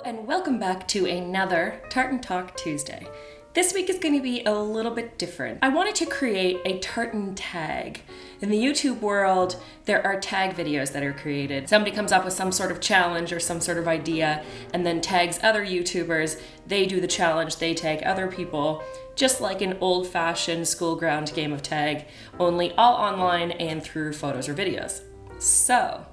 and welcome back to another Tartan Talk Tuesday. This week is going to be a little bit different. I wanted to create a tartan tag. In the YouTube world, there are tag videos that are created. Somebody comes up with some sort of challenge or some sort of idea and then tags other YouTubers. They do the challenge, they tag other people, just like an old-fashioned school ground game of tag, only all online and through photos or videos. So,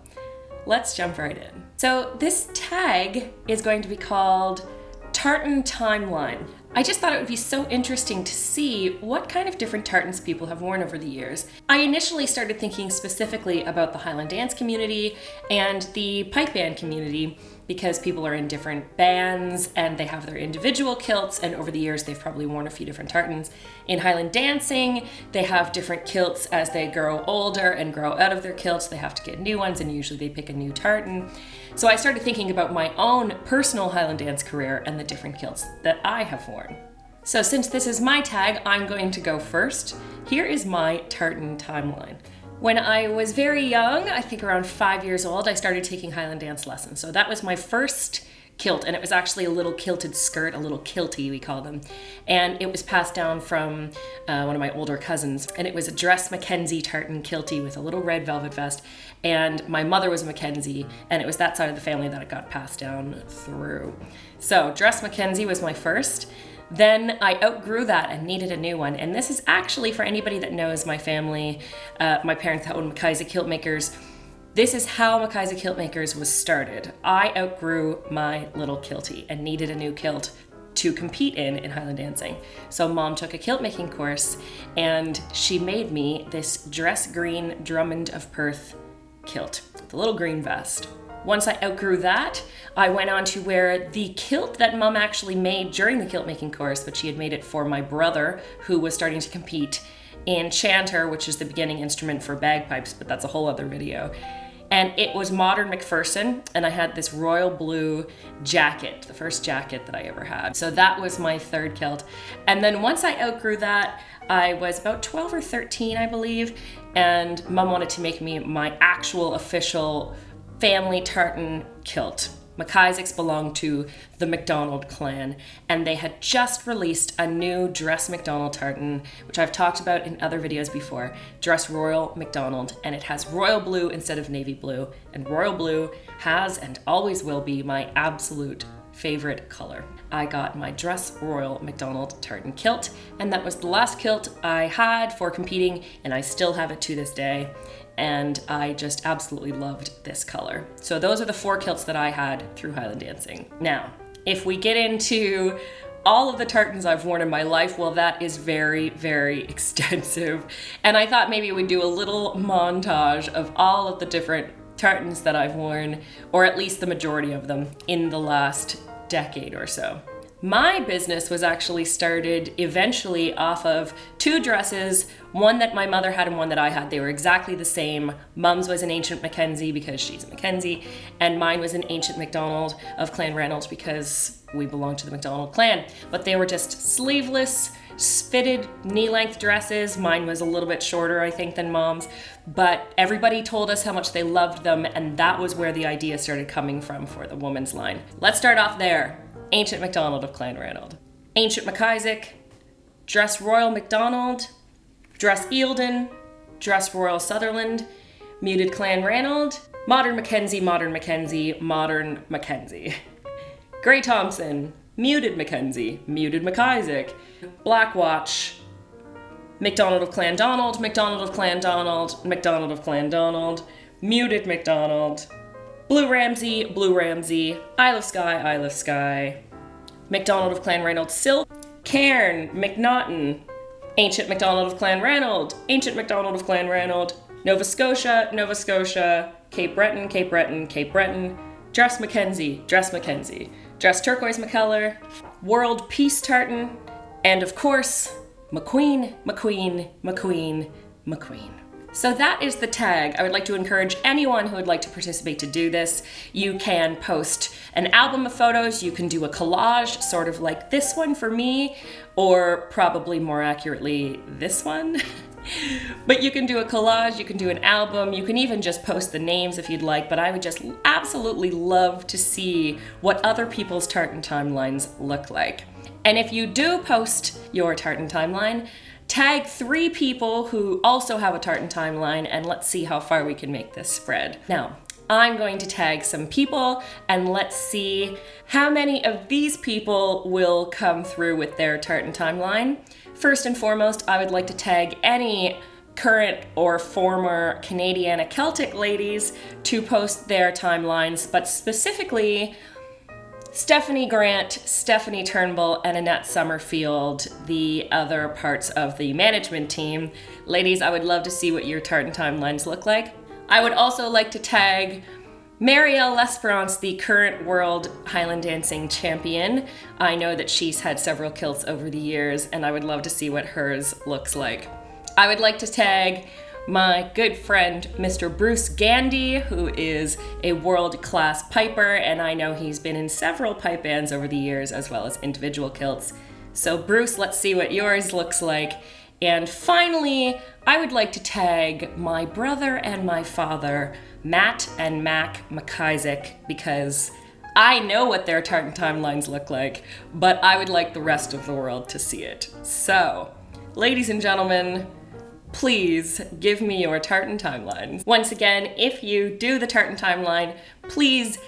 let's jump right in. So this tag is going to be called Tartan Timeline. I just thought it would be so interesting to see what kind of different tartans people have worn over the years. I initially started thinking specifically about the Highland dance community and the pipe band community because people are in different bands and they have their individual kilts, and over the years they've probably worn a few different tartans. In Highland dancing, they have different kilts as they grow older and grow out of their kilts. They have to get new ones and usually they pick a new tartan. So I started thinking about my own personal Highland dance career and the different kilts that I have worn. So since this is my tag, I'm going to go first. Here is my tartan timeline. When I was very young, I think around 5 years old, I started taking Highland dance lessons. So that was my first kilt, and it was actually a little kilted skirt, a little kiltie we call them. And it was passed down from one of my older cousins, and it was a dress Mackenzie tartan kiltie with a little red velvet vest. And my mother was a Mackenzie, and it was that side of the family that it got passed down through. So dress Mackenzie was my first. Then I outgrew that and needed a new one. And this is actually for anybody that knows my family, my parents that owned MacIsaac Kilt Makers. This is how MacIsaac Kilt Makers was started. I outgrew my little kiltie and needed a new kilt to compete in Highland dancing. So mom took a kilt making course and she made me this dress green Drummond of Perth kilt, the little green vest. Once I outgrew that, I went on to wear the kilt that mom actually made during the kilt making course, but she had made it for my brother who was starting to compete in chanter, which is the beginning instrument for bagpipes, but that's a whole other video. And it was modern McPherson, and I had this royal blue jacket, the first jacket that I ever had. So that was my third kilt. And then once I outgrew that, I was about 12 or 13, I believe, and mom wanted to make me my actual official family tartan kilt. MacIsaacs belonged to the MacDonald clan, and they had just released a new Dress MacDonald tartan, which I've talked about in other videos before, Dress Royal MacDonald, and it has royal blue instead of navy blue, and royal blue has and always will be my absolute favorite color. I got my Dress Royal MacDonald tartan kilt, and that was the last kilt I had for competing, and I still have it to this day. And I just absolutely loved this color. So those are the 4 kilts that I had through Highland dancing. Now, if we get into all of the tartans I've worn in my life, well, that is very, very extensive. And I thought maybe we'd do a little montage of all of the different tartans that I've worn, or at least the majority of them, in the last decade or so. My business was actually started eventually off of 2 dresses, one that my mother had and one that I had. They were exactly the same. Mom's was an ancient Mackenzie because she's a Mackenzie, and mine was an ancient MacDonald of Clan Reynolds because we belong to the MacDonald clan. But they were just sleeveless, fitted knee-length dresses. Mine was a little bit shorter, I think, than mom's, but everybody told us how much they loved them, and that was where the idea started coming from for the woman's line. Let's start off there. Ancient MacDonald of Clan Reynolds, Ancient MacIsaac, Dress Royal MacDonald, Dress Eildon, Dress Royal Sutherland, Muted Clan Reynolds, Modern Mackenzie, Modern Mackenzie, Modern Mackenzie, Grey Thompson, Muted Mackenzie, Muted MacIsaac, Black Watch, MacDonald of Clan Donald, MacDonald of Clan Donald, MacDonald of Clan Donald, Muted MacDonald, Blue Ramsey, Isle of Skye, MacDonald of Clan Reynolds Silk, Cairn, MacNaughton, Ancient MacDonald of Clan Reynolds, Ancient MacDonald of Clan Reynolds, Nova Scotia, Cape Breton, Dress Mackenzie, Dress Turquoise McCullough, World Peace Tartan, and of course, McQueen. So that is the tag. I would like to encourage anyone who would like to participate to do this. You can post an album of photos, you can do a collage, sort of like this one for me, or probably more accurately, this one. But you can do a collage, you can do an album, you can even just post the names if you'd like, but I would just absolutely love to see what other people's tartan timelines look like. And if you do post your tartan timeline, tag 3 people who also have a tartan timeline, and let's see how far we can make this spread. Now, I'm going to tag some people, and let's see how many of these people will come through with their tartan timeline. First and foremost, I would like to tag any current or former Canadiana Celtic ladies to post their timelines, but specifically Stephanie Grant, Stephanie Turnbull, and Annette Summerfield, the other parts of the management team. Ladies, I would love to see what your tartan timelines look like. I would also like to tag Marielle L'Esperance, the current world Highland dancing champion. I know that she's had several kilts over the years, and I would love to see what hers looks like. I would like to tag my good friend, Mr. Bruce Gandy, who is a world-class piper, and I know he's been in several pipe bands over the years, as well as individual kilts. So Bruce, let's see what yours looks like. And finally, I would like to tag my brother and my father, Matt and MacIsaac, because I know what their tartan timelines look like, but I would like the rest of the world to see it. So, ladies and gentlemen, please give me your tartan timelines. Once again, if you do the tartan timeline, please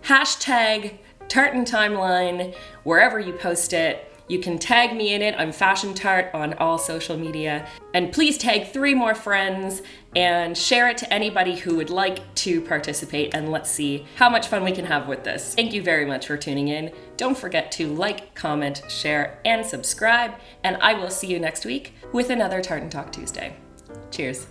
hashtag tartan timeline wherever you post it. You can tag me in it. I'm Fashion Tart on all social media. And please tag 3 more friends and share it to anybody who would like to participate, and let's see how much fun we can have with this. Thank you very much for tuning in. Don't forget to like, comment, share, and subscribe, and I will see you next week with another Tartan Talk Tuesday. Cheers.